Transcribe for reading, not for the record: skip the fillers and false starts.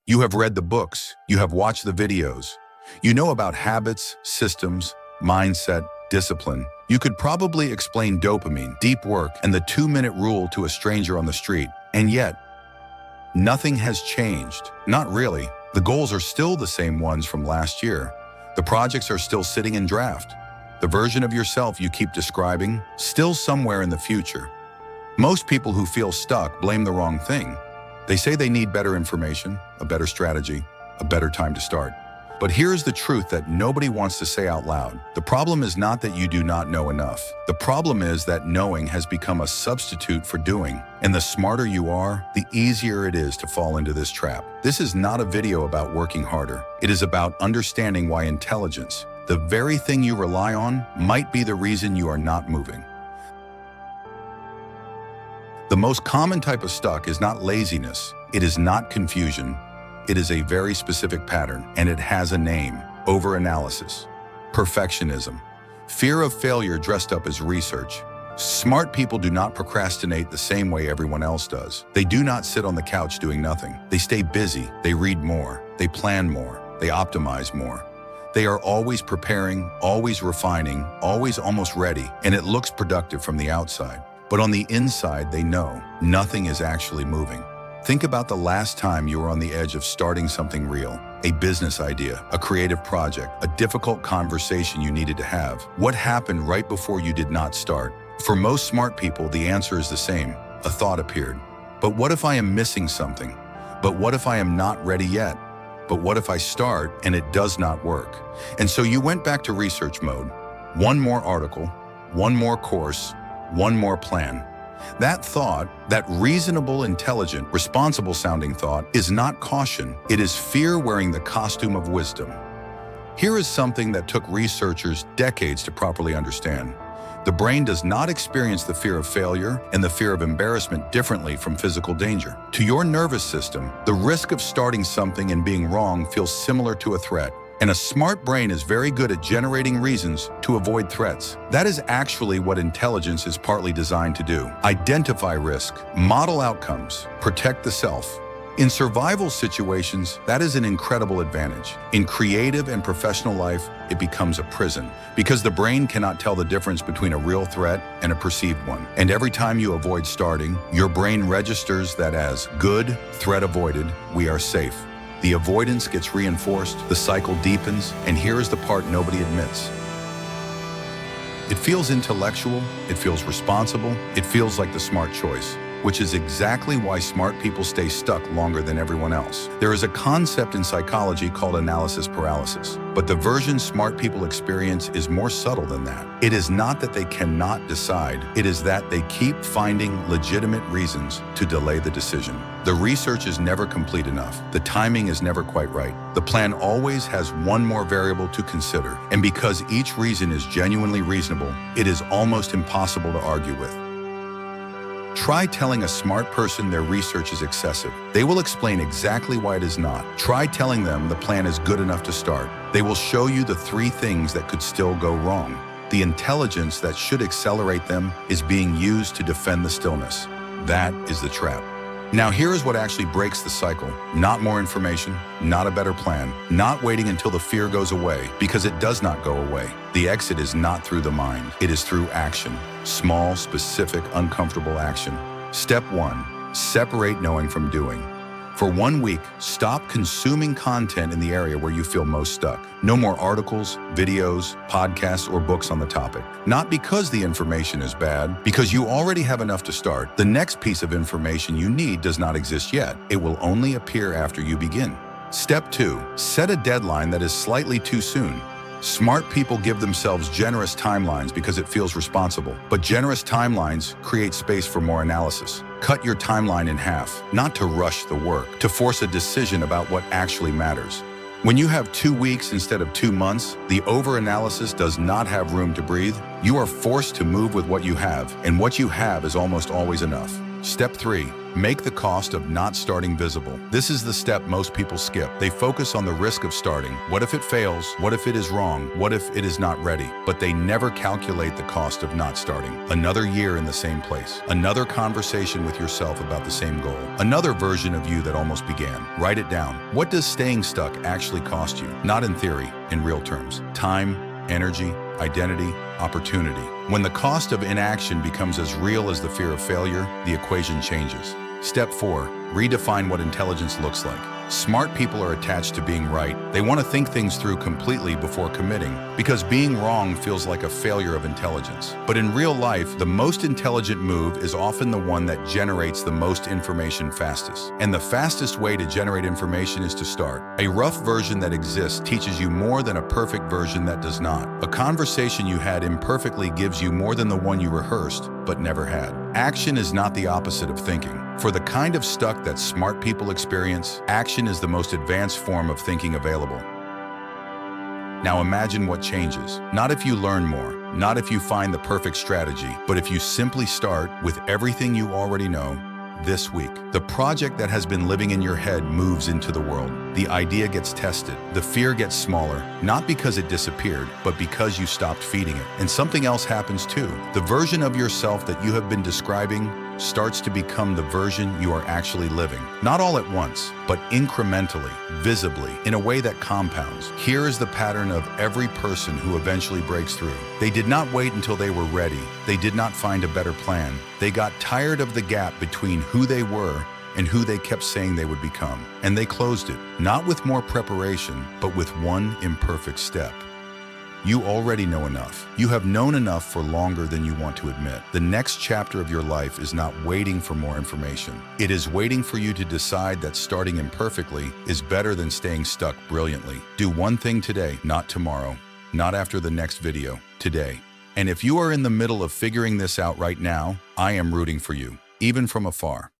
You have read the books, you have watched the videos. You know about habits, systems, mindset, discipline. You could probably explain dopamine, deep work, and the 2-minute rule to a stranger on the street. And yet, nothing has changed. Not really. The goals are still the same ones from last year. The projects are still sitting in draft. The version of yourself you keep describing, still somewhere in the future. Most people who feel stuck blame the wrong thing. They say they need better information, a better strategy, a better time to start. But here's the truth that nobody wants to say out loud. The problem is not that you do not know enough. The problem is that knowing has become a substitute for doing. And the smarter you are, the easier it is to fall into this trap. This is not a video about working harder. It is about understanding why intelligence, the very thing you rely on, might be the reason you are not moving. The most common type of stuck is not laziness. It is not confusion. It is a very specific pattern, and it has a name: overanalysis, perfectionism, fear of failure dressed up as research. Smart people do not procrastinate the same way everyone else does. They do not sit on the couch doing nothing. They stay busy, they read more, they plan more, they optimize more. They are always preparing, always refining, always almost ready, and it looks productive from the outside. But on the inside, they know nothing is actually moving. Think about the last time you were on the edge of starting something real, a business idea, a creative project, a difficult conversation you needed to have. What happened right before you did not start? For most smart people, the answer is the same. A thought appeared. But what if I am missing something? But what if I am not ready yet? But what if I start and it does not work? And so you went back to research mode. One more article, one more course, one more plan. That thought, that reasonable, intelligent, responsible-sounding thought, is not caution. It is fear wearing the costume of wisdom. Here is something that took researchers decades to properly understand. The brain does not experience the fear of failure and the fear of embarrassment differently from physical danger. To your nervous system, the risk of starting something and being wrong feels similar to a threat. And a smart brain is very good at generating reasons to avoid threats. That is actually what intelligence is partly designed to do. Identify risk, model outcomes, protect the self. In survival situations, that is an incredible advantage. In creative and professional life, it becomes a prison because the brain cannot tell the difference between a real threat and a perceived one. And every time you avoid starting, your brain registers that as good, threat avoided, we are safe. The avoidance gets reinforced, the cycle deepens, and here is the part nobody admits. It feels intellectual, it feels responsible, it feels like the smart choice, which is exactly why smart people stay stuck longer than everyone else. There is a concept in psychology called analysis paralysis, but the version smart people experience is more subtle than that. It is not that they cannot decide, it is that they keep finding legitimate reasons to delay the decision. The research is never complete enough. The timing is never quite right. The plan always has one more variable to consider, and because each reason is genuinely reasonable, it is almost impossible to argue with. Try telling a smart person their research is excessive. They will explain exactly why it is not. Try telling them the plan is good enough to start. They will show you the 3 things that could still go wrong. The intelligence that should accelerate them is being used to defend the stillness. That is the trap. Now here is what actually breaks the cycle. Not more information, not a better plan, not waiting until the fear goes away, because it does not go away. The exit is not through the mind, it is through action. Small, specific, uncomfortable action. Step 1, separate knowing from doing. For 1 week, stop consuming content in the area where you feel most stuck. No more articles, videos, podcasts, or books on the topic. Not because the information is bad, because you already have enough to start. The next piece of information you need does not exist yet. It will only appear after you begin. Step 2, set a deadline that is slightly too soon. Smart people give themselves generous timelines because it feels responsible. But generous timelines create space for more analysis. Cut your timeline in half, not to rush the work, to force a decision about what actually matters. When you have 2 weeks instead of 2 months, the overanalysis does not have room to breathe. You are forced to move with what you have, and what you have is almost always enough. Step 3. Make the cost of not starting visible. This is the step most people skip. They focus on the risk of starting. What if it fails? What if it is wrong? What if it is not ready? But they never calculate the cost of not starting. Another year in the same place. Another conversation with yourself about the same goal. Another version of you that almost began. Write it down. What does staying stuck actually cost you? Not in theory, in real terms. Time, energy, identity, opportunity. When the cost of inaction becomes as real as the fear of failure, the equation changes. Step 4. Redefine what intelligence looks like. Smart people are attached to being right. They want to think things through completely before committing, because being wrong feels like a failure of intelligence. But in real life, the most intelligent move is often the one that generates the most information fastest. And the fastest way to generate information is to start. A rough version that exists teaches you more than a perfect version that does not. A conversation you had imperfectly gives you more than the one you rehearsed but never had. Action is not the opposite of thinking. For the kind of stuck that smart people experience, action is the most advanced form of thinking available. Now imagine what changes. Not if you learn more, not if you find the perfect strategy, but if you simply start with everything you already know this week. The project that has been living in your head moves into the world. The idea gets tested. The fear gets smaller, not because it disappeared, but because you stopped feeding it. And something else happens too. The version of yourself that you have been describing starts to become the version you are actually living. Not all at once, but incrementally, visibly, in a way that compounds. Here is the pattern of every person who eventually breaks through. They did not wait until they were ready. They did not find a better plan. They got tired of the gap between who they were and who they kept saying they would become. And they closed it, not with more preparation, but with one imperfect step. You already know enough. You have known enough for longer than you want to admit. The next chapter of your life is not waiting for more information. It is waiting for you to decide that starting imperfectly is better than staying stuck brilliantly. Do one thing today, not tomorrow, not after the next video, today. And if you are in the middle of figuring this out right now, I am rooting for you, even from afar.